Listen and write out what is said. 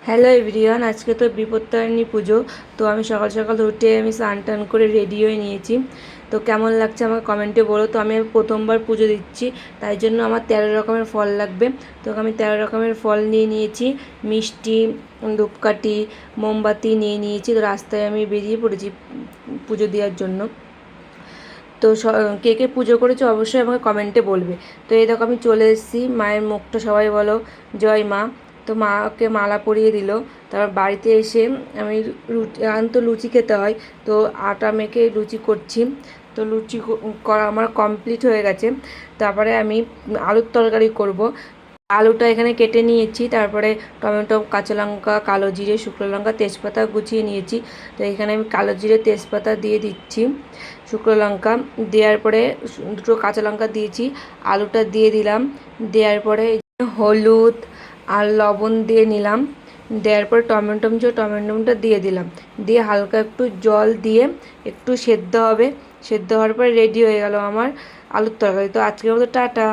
Hello everyone, আজকে তো বিপত্তারিণী পুজো। তো আমি সকাল সকাল উঠে আমি স্নান টান করে রেডি হয়ে নিয়েছি। তো কেমন লাগছে আমাকে কমেন্টে বলো। তো আমি প্রথমবার পুজো দিচ্ছি, তাই জন্য আমার 13 রকমের ফল লাগবে। তো আমি 13 রকমের ফল নিয়ে নিয়েছি, মিষ্টি, ধূপকাঠি, মোমবাতি নিয়ে নিয়েছি। তো রাস্তায় আমি বেরিয়ে পড়েছি পুজো দেওয়ার জন্য। তো কে কে পুজো করেছো অবশ্যই আমাকে কমেন্টে বলবে। তো এই দেখো আমি চলে এসেছি, মায়ের মুখটা সবাই বলো জয় মা। তো মাকে মালা পরিয়ে দিল। তারপর বাড়িতে এসে আমি তো লুচি খেতে হয়, তো আটা মেখে লুচি করছি। তো লুচি করা আমার কমপ্লিট হয়ে গেছে। তারপরে আমি আলুর তরকারি করব। আলুটা এখানে কেটে নিয়েছি, তারপরে টমেটো, কাঁচা লঙ্কা, কালো জিরে, শুকনো লঙ্কা, তেজপাতা গুছিয়ে নিয়েছি। তো এখানে আমি কালো জিরে, তেজপাতা দিয়ে দিচ্ছি, শুকনো লঙ্কা দেওয়ার পরে দুটো কাঁচা লঙ্কা দিয়েছি, আলুটা দিয়ে দিলাম। দেওয়ার পরে হলুদ আর লবণ দিয়ে নিলাম। দেওয়ার পরে টমেটোটা দিয়ে দিলাম, দিয়ে হালকা একটু জল দিয়ে একটু সেদ্ধ হবে। সেদ্ধ হওয়ার পরে রেডি হয়ে গেল আমার আলুর তরকারি। তো আজকের মতো টাটা।